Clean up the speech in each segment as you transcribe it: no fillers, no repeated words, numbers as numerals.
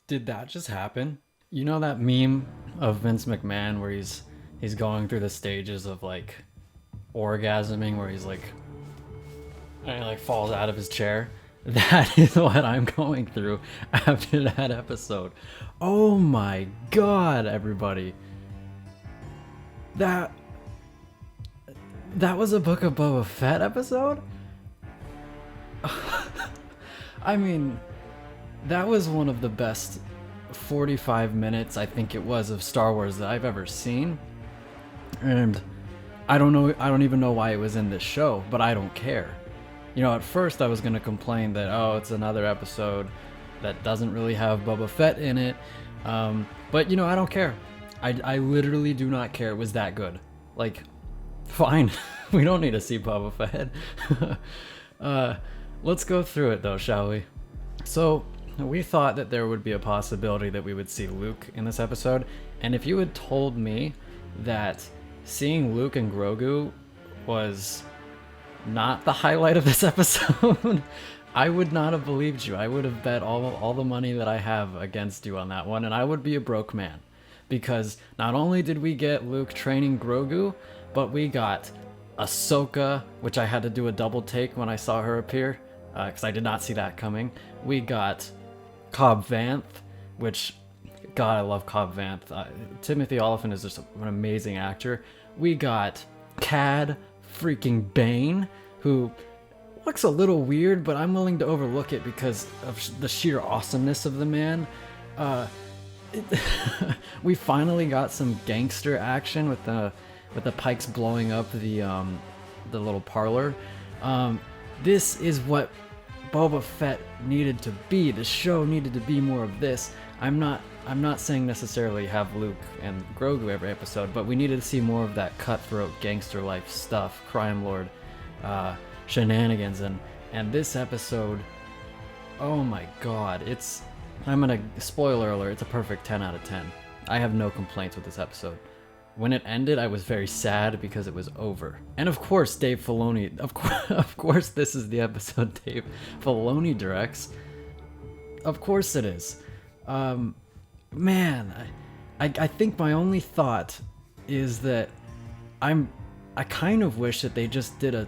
Did that just happen? You know that meme of Vince McMahon where he's going through the stages of like orgasming where he's like and he like falls out of his chair? That is what I'm going through after that episode. Oh my god, everybody. That that was a Book of Boba Fett episode? I mean, that was one of the best 45 minutes I think it was of Star Wars that I've ever seen. And I don't even know why it was in this show, but I don't care. You know, at first I was going to complain that, oh, it's another episode that doesn't really have Boba Fett in it. But, you know, I don't care. I literally do not care. It was that good. Like, fine. We don't need to see Boba Fett. Let's go through it, though, shall we? So, we thought that there would be a possibility that we would see Luke in this episode. And if you had told me that seeing Luke and Grogu was not the highlight of this episode, I would not have believed you. I would have bet all the money that I have against you on that one, and I would be a broke man. Because not only did we get Luke training Grogu, but we got Ahsoka, which I had to do a double take when I saw her appear, because I did not see that coming. We got Cobb Vanth, which, God, I love Cobb Vanth. Timothy Olyphant is just an amazing actor. We got Cad freaking Bane, who looks a little weird, but I'm willing to overlook it because of the sheer awesomeness of the man. We finally got some gangster action with the Pikes blowing up the little parlor. This is what Boba Fett needed to be. The show needed to be more of this. I'm not saying necessarily have Luke and Grogu every episode, but we needed to see more of that cutthroat gangster life stuff, crime lord shenanigans, and this episode, oh my god, I'm gonna spoiler alert, it's a perfect 10 out of 10. I have no complaints with this episode. When it ended, I was very sad because it was over. And of course, Dave Filoni, of course this is the episode Dave Filoni directs. Of course it is. Man, I think my only thought is that I kind of wish that they just did a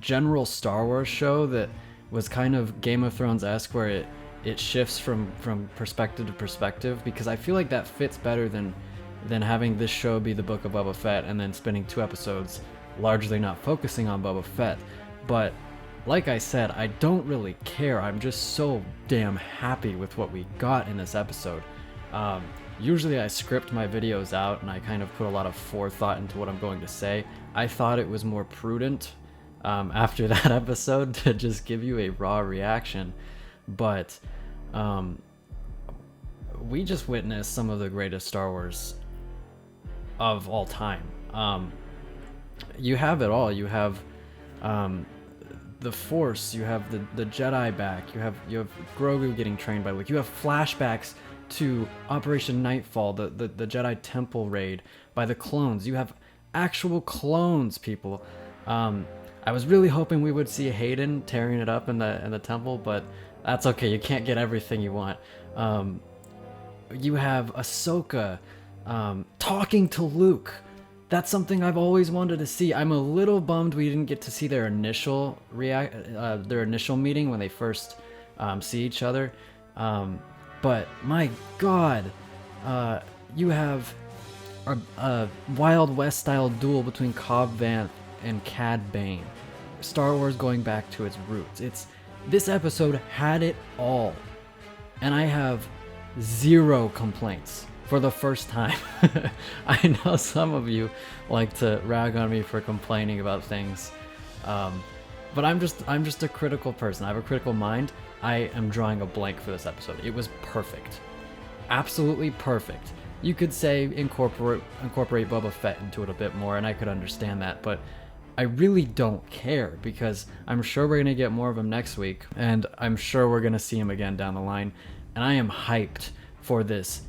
general Star Wars show that was kind of Game of Thrones-esque, where it shifts from perspective to perspective, because I feel like that fits better than having this show be the Book of Boba Fett and then spending 2 episodes largely not focusing on Boba Fett. But like I said, I don't really care. I'm just so damn happy with what we got in this episode. Usually I script my videos out and I kind of put a lot of forethought into what I'm going to say. I thought it was more prudent after that episode to just give you a raw reaction. But we just witnessed some of the greatest Star Wars of all time. You have it all. You have the Force. You have the Jedi back. You have Grogu getting trained by Luke. You have flashbacks to Operation Nightfall, the Jedi Temple raid by the clones. You have actual clones, people. I was really hoping we would see Hayden tearing it up in the temple, but that's okay. You can't get everything you want. You have Ahsoka talking to Luke. That's something I've always wanted to see. I'm a little bummed we didn't get to see their initial meeting when they first see each other. But my God, you have a Wild West style duel between Cobb Vanth and Cad Bane. Star Wars going back to its roots. This episode had it all, and I have 0 complaints for the first time. I know some of you like to rag on me for complaining about things, but I'm just a critical person. I have a critical mind. I am drawing a blank for this episode. It was perfect, absolutely perfect. You could say incorporate Boba Fett into it a bit more, and I could understand that, but I really don't care, because I'm sure we're gonna get more of him next week, and I'm sure we're gonna see him again down the line, and I am hyped for this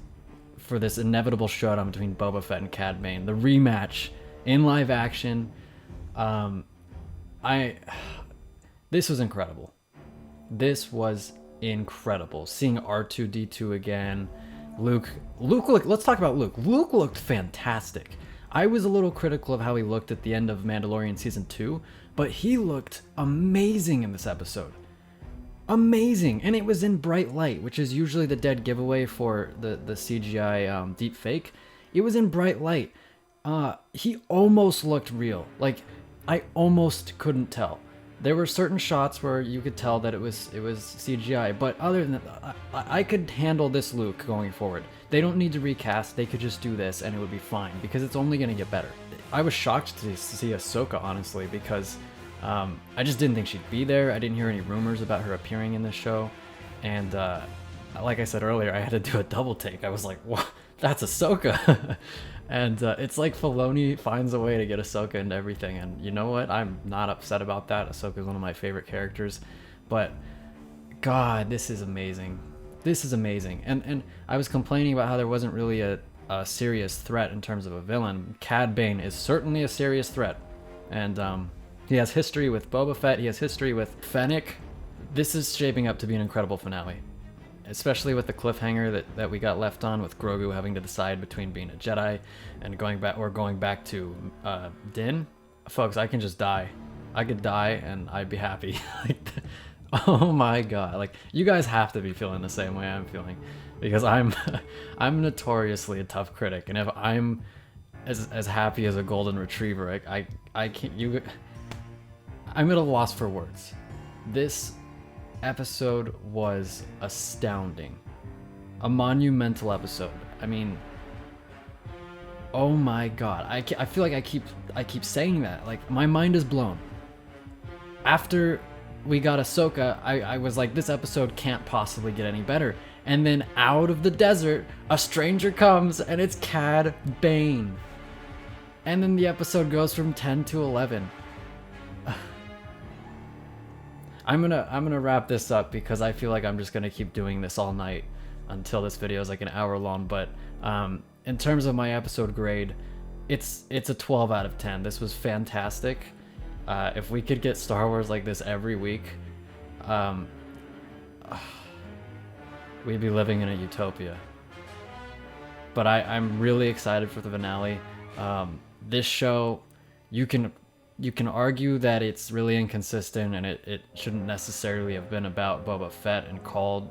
inevitable showdown between Boba Fett and Cad Bane, the rematch in live action. This was incredible. This was incredible. Seeing R2D2 again, Luke looked, let's talk about Luke. Luke looked fantastic. I was a little critical of how he looked at the end of Mandalorian season 2, but he looked amazing in this episode. Amazing. And it was in bright light, which is usually the dead giveaway for the CGI deep fake. It was in bright light. He almost looked real. Like, I almost couldn't tell. There were certain shots where you could tell that it was CGI, but other than that, I could handle this Luke going forward. They don't need to recast, they could just do this and it would be fine, because it's only going to get better. I was shocked to see Ahsoka, honestly, because I just didn't think she'd be there. I didn't hear any rumors about her appearing in this show, and like I said earlier, I had to do a double take. I was like, what? That's Ahsoka! And it's like Filoni finds a way to get Ahsoka into everything, and you know what? I'm not upset about that. Ahsoka is one of my favorite characters, but God, this is amazing. This is amazing. And I was complaining about how there wasn't really a serious threat in terms of a villain. Cad Bane is certainly a serious threat, and he has history with Boba Fett. He has history with Fennec. This is shaping up to be an incredible finale, especially with the cliffhanger that we got left on, with Grogu having to decide between being a Jedi and going back to Din. Folks, I can just die. I could die and I'd be happy. Like, oh my God! Like, you guys have to be feeling the same way I'm feeling, because I'm notoriously a tough critic, and if I'm as happy as a golden retriever, I can't. I'm at a loss for words. This episode was astounding. A monumental episode. I mean, oh my God. I feel like I keep saying that. Like, my mind is blown. After we got Ahsoka, I was like, this episode can't possibly get any better. And then out of the desert, a stranger comes, and it's Cad Bane. And then the episode goes from 10 to 11. I'm gonna wrap this up, because I feel like I'm just gonna keep doing this all night until this video is like an hour long. But in terms of my episode grade, it's a 12 out of 10. This was fantastic. If we could get Star Wars like this every week, we'd be living in a utopia. But I'm really excited for the finale. This show, you can argue that it's really inconsistent, and it shouldn't necessarily have been about Boba Fett and called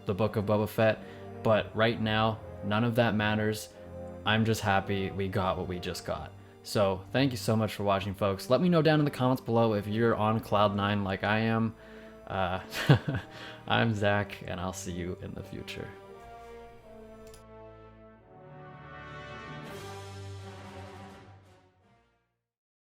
the Book of Boba Fett, but right now, none of that matters. I'm just happy we got what we just got. So thank you so much for watching, folks. Let me know down in the comments below if you're on Cloud9 like I am. I'm Zach, and I'll see you in the future.